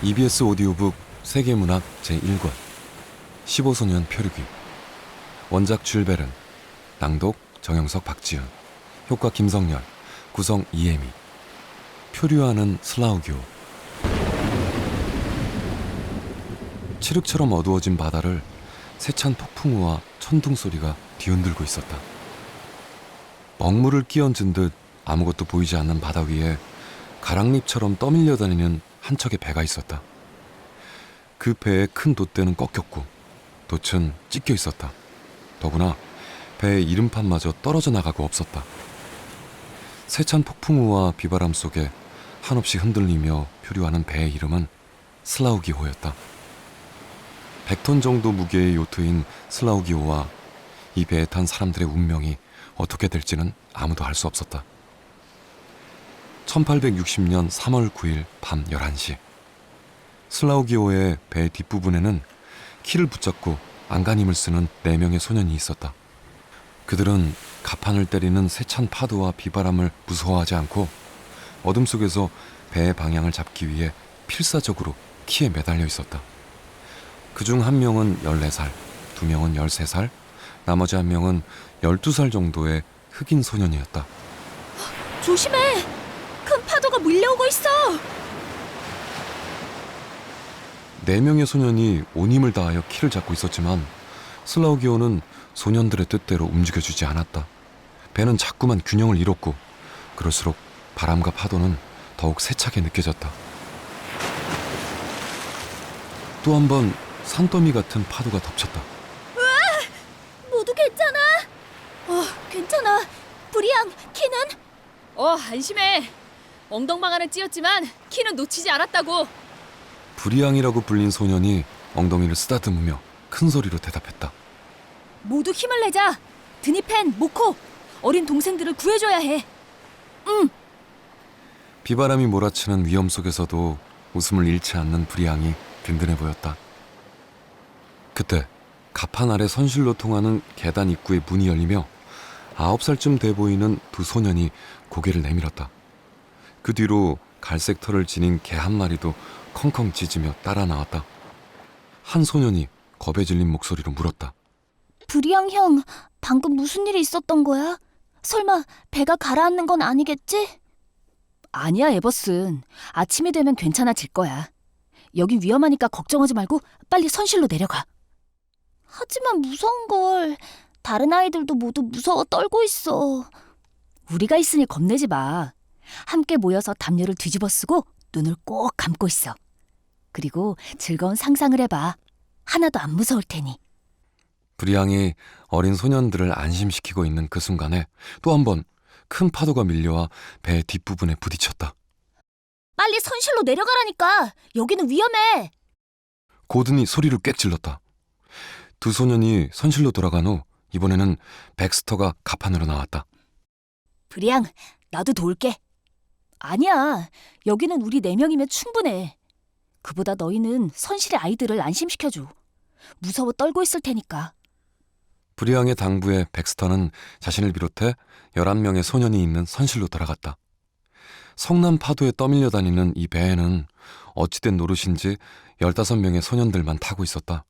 EBS 오디오북 세계문학 제1권 15소년 표류기. 원작 줄 베른, 낭독 정영석 박지은, 효과 김성열, 구성 이혜미. 표류하는 슬라우기오. 칠흑처럼 어두워진 바다를 세찬 폭풍우와 천둥 소리가 뒤흔들고 있었다. 먹물을 끼얹은 듯 아무것도 보이지 않는 바다 위에 가랑잎처럼 떠밀려 다니는 한 척의 배가 있었다. 그 배의 큰 돛대는 꺾였고 돛은 찢겨 있었다. 더구나 배의 이름판마저 떨어져 나가고 없었다. 세찬 폭풍우와 비바람 속에 한없이 흔들리며 표류하는 배의 이름은 슬라우기호였다. 100톤 정도 무게의 요트인 슬라우기호와 이 배에 탄 사람들의 운명이 어떻게 될지는 아무도 알 수 없었다. 1860년 3월 9일 밤 11시, 슬라우기호의 배 뒷부분에는 키를 붙잡고 안간힘을 쓰는 4명의 소년이 있었다. 그들은 가판을 때리는 세찬 파도와 비바람을 무서워하지 않고 어둠 속에서 배의 방향을 잡기 위해 필사적으로 키에 매달려 있었다. 그중 한 명은 14살, 2명은 13살, 나머지 한 명은 12살 정도의 흑인 소년이었다. 조심해! 큰 파도가 밀려오고 있어! 4명의 소년이 온 힘을 다하여 키를 잡고 있었지만 슬라우기호는 소년들의 뜻대로 움직여주지 않았다. 배는 자꾸만 균형을 잃었고 그럴수록 바람과 파도는 더욱 세차게 느껴졌다. 또 한 번 산더미 같은 파도가 덮쳤다. 모두 괜찮아? 괜찮아. 브리앙, 키는? 안심해. 엉덩방아는 찧었지만 키는 놓치지 않았다고. 브리앙이라고 불린 소년이 엉덩이를 쓰다듬으며 큰 소리로 대답했다. 모두 힘을 내자. 드니펜, 모코, 어린 동생들을 구해줘야 해. 응. 비바람이 몰아치는 위험 속에서도 웃음을 잃지 않는 브리앙이 든든해 보였다. 그때 가판 아래 선실로 통하는 계단 입구의 문이 열리며 9살쯤 돼 보이는 2 소년이 고개를 내밀었다. 그 뒤로 갈색 털을 지닌 개 한 마리도 컹컹 짖으며 따라 나왔다. 한 소년이 겁에 질린 목소리로 물었다. 브리앙 형, 방금 무슨 일이 있었던 거야? 설마 배가 가라앉는 건 아니겠지? 아니야, 에버슨. 아침이 되면 괜찮아질 거야. 여긴 위험하니까 걱정하지 말고 빨리 선실로 내려가. 하지만 무서운 걸. 다른 아이들도 모두 무서워 떨고 있어. 우리가 있으니 겁내지 마. 함께 모여서 담요를 뒤집어 쓰고 눈을 꼭 감고 있어. 그리고 즐거운 상상을 해봐. 하나도 안 무서울 테니. 브리앙이 어린 소년들을 안심시키고 있는 그 순간에 또 한 번 큰 파도가 밀려와 배 뒷부분에 부딪혔다. 빨리 선실로 내려가라니까. 여기는 위험해. 고든이 소리를 꽥 질렀다. 2 소년이 선실로 돌아간 후 이번에는 백스터가 가판으로 나왔다. 브리앙, 나도 도울게. 아니야, 여기는 우리 4명이면 충분해. 그보다 너희는 선실의 아이들을 안심시켜줘. 무서워 떨고 있을 테니까. 브리앙의 당부에 백스터는 자신을 비롯해 11명의 소년이 있는 선실로 돌아갔다. 성난 파도에 떠밀려 다니는 이 배에는 어찌된 노릇인지 15명의 소년들만 타고 있었다.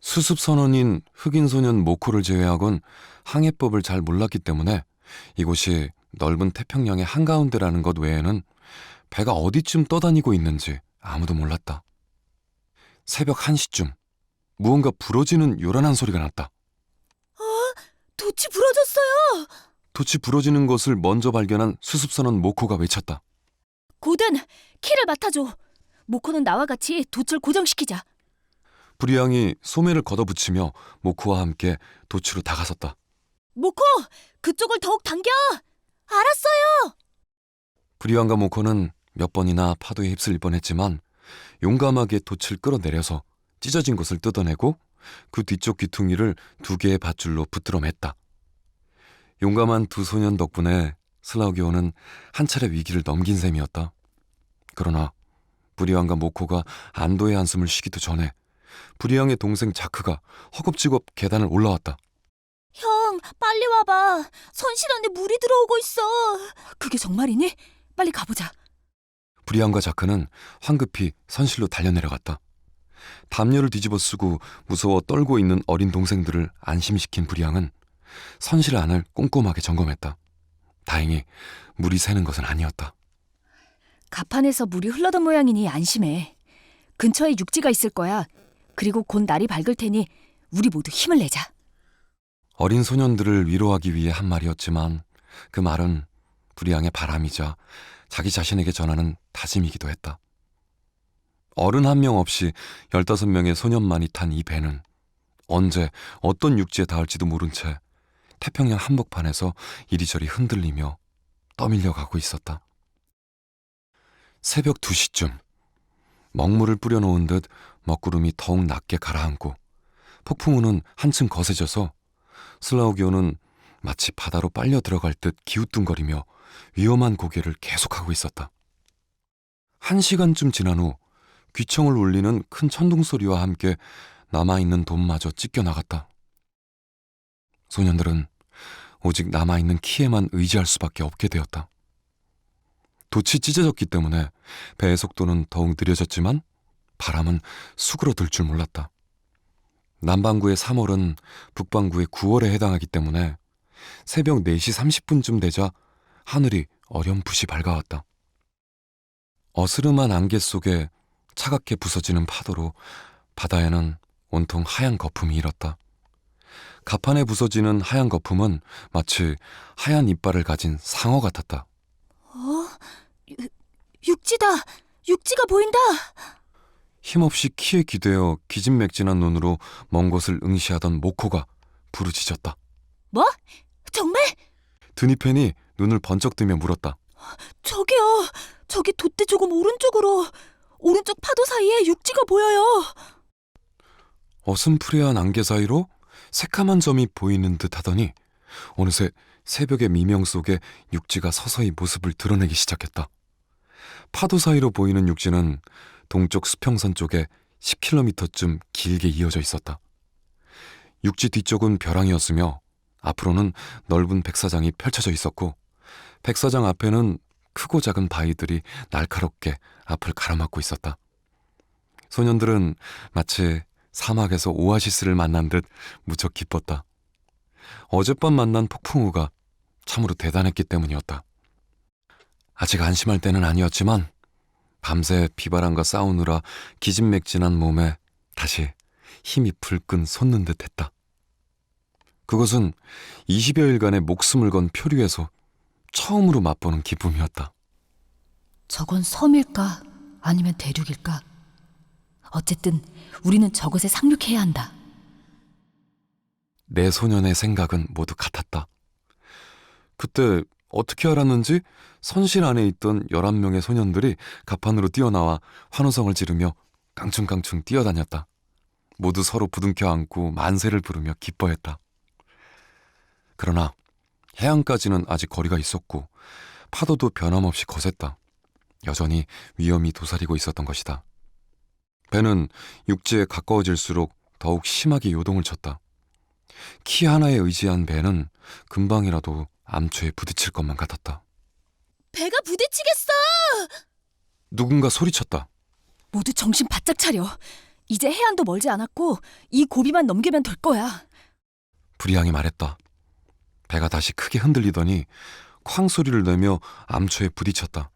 수습 선원인 흑인 소년 모코를 제외하곤 항해법을 잘 몰랐기 때문에 이곳이 넓은 태평양의 한가운데라는 것 외에는 배가 어디쯤 떠다니고 있는지 아무도 몰랐다. 새벽 1시쯤 무언가 부러지는 요란한 소리가 났다. 돛이 부러졌어요. 돛이 부러지는 것을 먼저 발견한 수습선원 모코가 외쳤다. 고든, 키를 맡아줘. 모코는 나와 같이 돛을 고정시키자. 브리앙이 소매를 걷어붙이며 모코와 함께 돛으로 다가섰다. 모코, 그쪽을 더욱 당겨. 알았어요. 브리앙과 모코는 몇 번이나 파도에 휩쓸릴 뻔했지만 용감하게 돛을 끌어내려서 찢어진 것을 뜯어내고 그 뒤쪽 귀퉁이를 2개의 밧줄로 붙들어 맸다. 용감한 2 소년 덕분에 슬라우기호는 한 차례 위기를 넘긴 셈이었다. 그러나 브리앙과 모코가 안도의 한숨을 쉬기도 전에 브리앙의 동생 자크가 허겁지겁 계단을 올라왔다. 형, 빨리 와봐. 선실 안에 물이 들어오고 있어. 그게 정말이니? 빨리 가보자. 브리안과 자크는 황급히 선실로 달려내려갔다. 담요를 뒤집어 쓰고 무서워 떨고 있는 어린 동생들을 안심시킨 브리앙은 선실 안을 꼼꼼하게 점검했다. 다행히 물이 새는 것은 아니었다. 가판에서 물이 흘러던 모양이니 안심해. 근처에 육지가 있을 거야. 그리고 곧 날이 밝을 테니 우리 모두 힘을 내자. 어린 소년들을 위로하기 위해 한 말이었지만 그 말은 브리앙의 바람이자 자기 자신에게 전하는 다짐이기도 했다. 어른 한 명 없이 15명의 소년만이 탄 이 배는 언제 어떤 육지에 닿을지도 모른 채 태평양 한복판에서 이리저리 흔들리며 떠밀려 가고 있었다. 새벽 2시쯤 먹물을 뿌려놓은 듯 먹구름이 더욱 낮게 가라앉고 폭풍우는 한층 거세져서 슬라우기호는 마치 바다로 빨려 들어갈 듯 기우뚱거리며 위험한 고개를 계속하고 있었다. 1시간쯤 지난 후 귀청을 울리는 큰 천둥 소리와 함께 남아있는 돛마저 찢겨나갔다. 소년들은 오직 남아있는 키에만 의지할 수밖에 없게 되었다. 돛이 찢어졌기 때문에 배의 속도는 더욱 느려졌지만 바람은 수그러들 줄 몰랐다. 남반구의 3월은 북반구의 9월에 해당하기 때문에 새벽 4시 30분쯤 되자 하늘이 어렴풋이 밝아왔다. 어스름한 안개 속에 차갑게 부서지는 파도로 바다에는 온통 하얀 거품이 일었다. 가판에 부서지는 하얀 거품은 마치 하얀 이빨을 가진 상어 같았다. 육지다! 육지가 보인다! 힘없이 키에 기대어 기진맥진한 눈으로 먼 곳을 응시하던 모코가 부르짖었다. 뭐? 정말? 드니펜이 눈을 번쩍 뜨며 물었다. 저기요! 저기 돛대 조금 오른쪽으로! 오른쪽 파도 사이에 육지가 보여요! 어슴푸레한 안개 사이로 새카만 점이 보이는 듯 하더니 어느새 새벽의 미명 속에 육지가 서서히 모습을 드러내기 시작했다. 파도 사이로 보이는 육지는 동쪽 수평선 쪽에 10km쯤 길게 이어져 있었다. 육지 뒤쪽은 벼랑이었으며 앞으로는 넓은 백사장이 펼쳐져 있었고 백사장 앞에는 크고 작은 바위들이 날카롭게 앞을 가로막고 있었다. 소년들은 마치 사막에서 오아시스를 만난 듯 무척 기뻤다. 어젯밤 만난 폭풍우가 참으로 대단했기 때문이었다. 아직 안심할 때는 아니었지만 밤새 비바람과 싸우느라 기진맥진한 몸에 다시 힘이 불끈 솟는 듯 했다. 그것은 20여일간의 목숨을 건 표류에서 처음으로 맛보는 기쁨이었다. 저건 섬일까? 아니면 대륙일까? 어쨌든 우리는 저것에 상륙해야 한다. 내 소년의 생각은 모두 같았다. 그때 어떻게 알았는지 선실 안에 있던 11명의 소년들이 가판으로 뛰어나와 환호성을 지르며 깡충깡충 뛰어다녔다. 모두 서로 부둥켜 안고 만세를 부르며 기뻐했다. 그러나 해안까지는 아직 거리가 있었고 파도도 변함없이 거셌다. 여전히 위험이 도사리고 있었던 것이다. 배는 육지에 가까워질수록 더욱 심하게 요동을 쳤다. 키 하나에 의지한 배는 금방이라도 암초에 부딪힐 것만 같았다. 배가 부딪히겠어! 누군가 소리쳤다. 모두 정신 바짝 차려. 이제 해안도 멀지 않았고 이 고비만 넘기면 될 거야. 브리앙이 말했다. 배가 다시 크게 흔들리더니 쾅 소리를 내며 암초에 부딪혔다.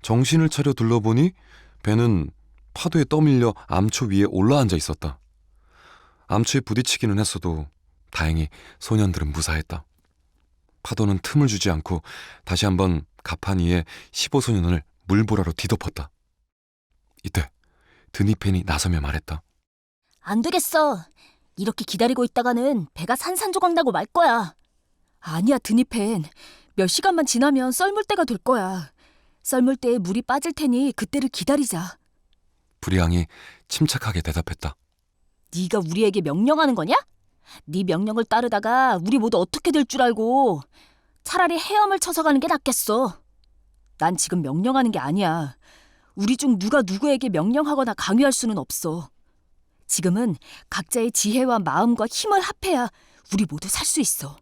정신을 차려 둘러보니 배는 파도에 떠밀려 암초 위에 올라앉아 있었다. 암초에 부딪히기는 했어도 다행히 소년들은 무사했다. 파도는 틈을 주지 않고 다시 한번 가판 위에 15소년을 물보라로 뒤덮었다. 이때 드니펜이 나서며 말했다. 안 되겠어. 이렇게 기다리고 있다가는 배가 산산조각 나고 말 거야. 아니야, 드니펜. 몇 시간만 지나면 썰물 때가 될 거야. 썰물 때에 물이 빠질 테니 그때를 기다리자. 브리앙이 침착하게 대답했다. 네가 우리에게 명령하는 거냐? 네 명령을 따르다가 우리 모두 어떻게 될 줄 알고. 차라리 헤엄을 쳐서 가는 게 낫겠어. 난 지금 명령하는 게 아니야. 우리 중 누가 누구에게 명령하거나 강요할 수는 없어. 지금은 각자의 지혜와 마음과 힘을 합해야 우리 모두 살 수 있어.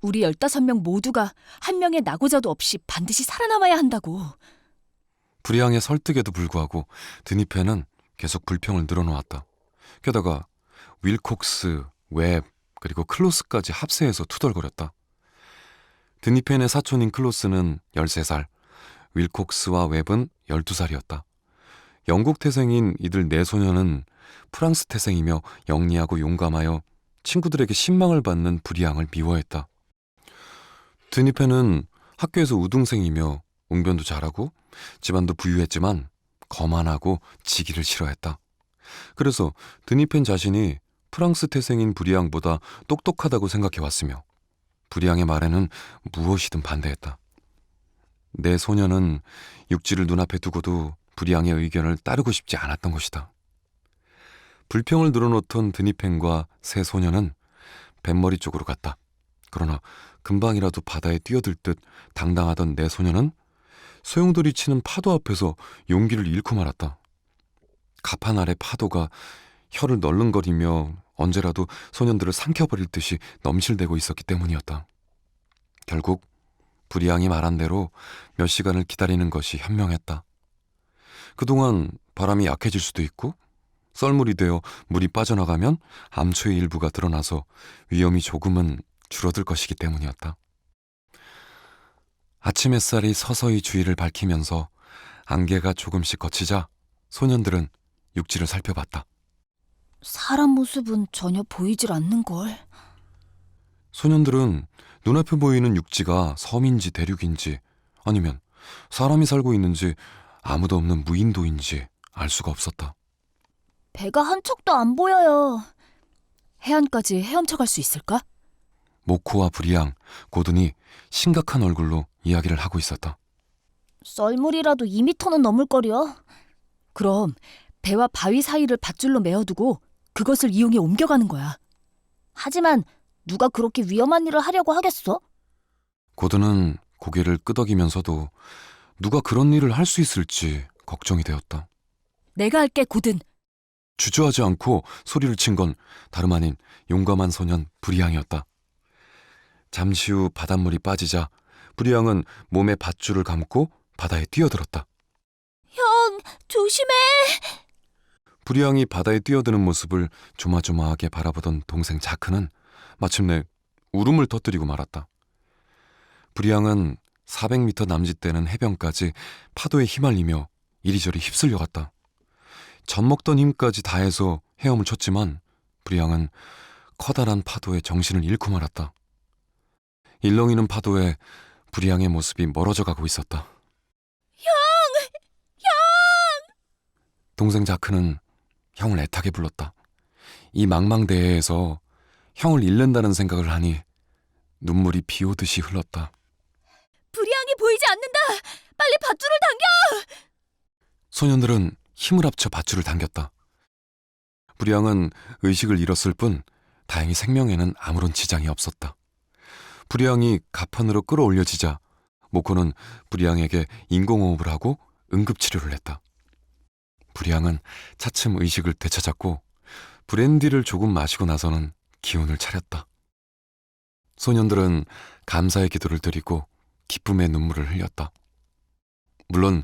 우리 15명 모두가 한 명의 낙오자도 없이 반드시 살아남아야 한다고. 불이양의 설득에도 불구하고 드니펜은 계속 불평을 늘어놓았다. 게다가 윌콕스, 웹, 그리고 클로스까지 합세해서 투덜거렸다. 드니펜의 사촌인 클로스는 13살, 윌콕스와 웹은 12살이었다. 영국 태생인 이들 네 소녀는 프랑스 태생이며 영리하고 용감하여 친구들에게 신망을 받는 불이양을 미워했다. 드니펜은 학교에서 우등생이며 웅변도 잘하고 집안도 부유했지만 거만하고 지기를 싫어했다. 그래서 드니펜 자신이 프랑스 태생인 불이양보다 똑똑하다고 생각해왔으며 불이양의 말에는 무엇이든 반대했다. 내 소녀는 육지를 눈앞에 두고도 불이양의 의견을 따르고 싶지 않았던 것이다. 불평을 늘어놓던 드니펜과 세 소녀는 뱃머리 쪽으로 갔다. 그러나 금방이라도 바다에 뛰어들 듯 당당하던 내 소녀는 소용돌이 치는 파도 앞에서 용기를 잃고 말았다. 가판 아래 파도가 혀를 널른거리며 언제라도 소년들을 삼켜버릴 듯이 넘실대고 있었기 때문이었다. 결국 불이양이 말한 대로 몇 시간을 기다리는 것이 현명했다. 그동안 바람이 약해질 수도 있고 썰물이 되어 물이 빠져나가면 암초의 일부가 드러나서 위험이 조금은 줄어들 것이기 때문이었다. 아침 햇살이 서서히 주위를 밝히면서 안개가 조금씩 걷히자 소년들은 육지를 살펴봤다. 사람 모습은 전혀 보이질 않는걸. 소년들은 눈앞에 보이는 육지가 섬인지 대륙인지 아니면 사람이 살고 있는지 아무도 없는 무인도인지 알 수가 없었다. 배가 한 척도 안 보여요. 해안까지 헤엄쳐 갈 수 있을까? 모코와 불이양, 고든이 심각한 얼굴로 이야기를 하고 있었다. 썰물이라도 2미터는 넘을 거려. 그럼 배와 바위 사이를 밧줄로 메어두고 그것을 이용해 옮겨가는 거야. 하지만 누가 그렇게 위험한 일을 하려고 하겠어? 고든은 고개를 끄덕이면서도 누가 그런 일을 할 수 있을지 걱정이 되었다. 내가 할게, 고든. 주저하지 않고 소리를 친 건 다름 아닌 용감한 소년 불이양이었다. 잠시 후 바닷물이 빠지자 불이양은 몸에 밧줄을 감고 바다에 뛰어들었다. 형, 조심해! 불이양이 바다에 뛰어드는 모습을 조마조마하게 바라보던 동생 자크는 마침내 울음을 터뜨리고 말았다. 불이양은 400m 남짓되는 해변까지 파도에 휘말리며 이리저리 휩쓸려갔다. 젖먹던 힘까지 다해서 헤엄을 쳤지만 불이양은 커다란 파도에 정신을 잃고 말았다. 일렁이는 파도에 불이양의 모습이 멀어져 가고 있었다. 형! 동생 자크는 형을 애타게 불렀다. 이 망망대해에서 형을 잃는다는 생각을 하니 눈물이 비 오듯이 흘렀다. 불이양이 보이지 않는다! 빨리 밧줄을 당겨! 소년들은 힘을 합쳐 밧줄을 당겼다. 불이양은 의식을 잃었을 뿐 다행히 생명에는 아무런 지장이 없었다. 불이양이 가판으로 끌어올려지자 모코는 불이양에게 인공호흡을 하고 응급치료를 했다. 불이양은 차츰 의식을 되찾았고 브랜디를 조금 마시고 나서는 기운을 차렸다. 소년들은 감사의 기도를 드리고 기쁨의 눈물을 흘렸다. 물론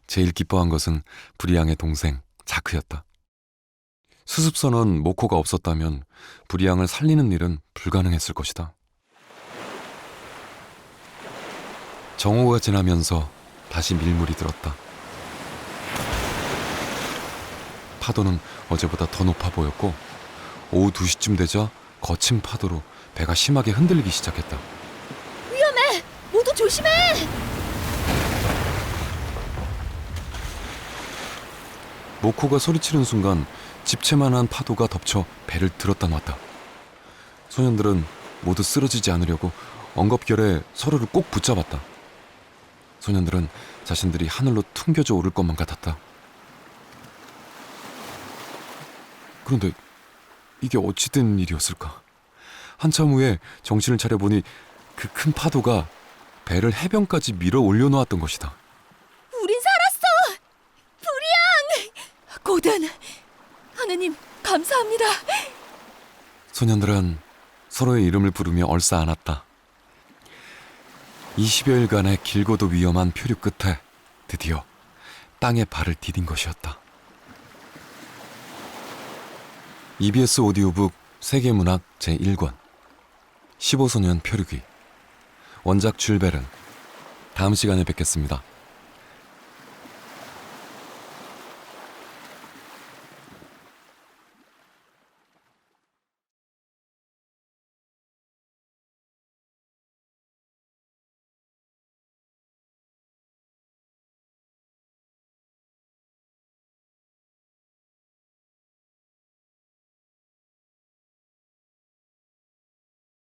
제일 기뻐한 것은 불이양의 동생 자크였다. 수습선원 모코가 없었다면 불이양을 살리는 일은 불가능했을 것이다. 정오가 지나면서 다시 밀물이 들었다. 파도는 어제보다 더 높아 보였고 오후 2시쯤 되자 거친 파도로 배가 심하게 흔들리기 시작했다. 위험해! 모두 조심해! 모코가 소리치는 순간 집채만한 파도가 덮쳐 배를 들었다 놨다. 소년들은 모두 쓰러지지 않으려고 엉겁결에 서로를 꼭 붙잡았다. 소년들은 자신들이 하늘로 퉁겨져 오를 것만 같았다. 그런데 이게 어찌 된 일이었을까? 한참 후에 정신을 차려보니 그 큰 파도가 배를 해변까지 밀어 올려놓았던 것이다. 우린 살았어! 불이양! 고든! 하느님, 감사합니다. 소년들은 서로의 이름을 부르며 얼싸안았다. 20여일간의 길고도 위험한 표류 끝에 드디어 땅에 발을 디딘 것이었다. EBS 오디오북 세계문학 제1권 15소년 표류기 원작 줄 베른. 다음 시간에 뵙겠습니다.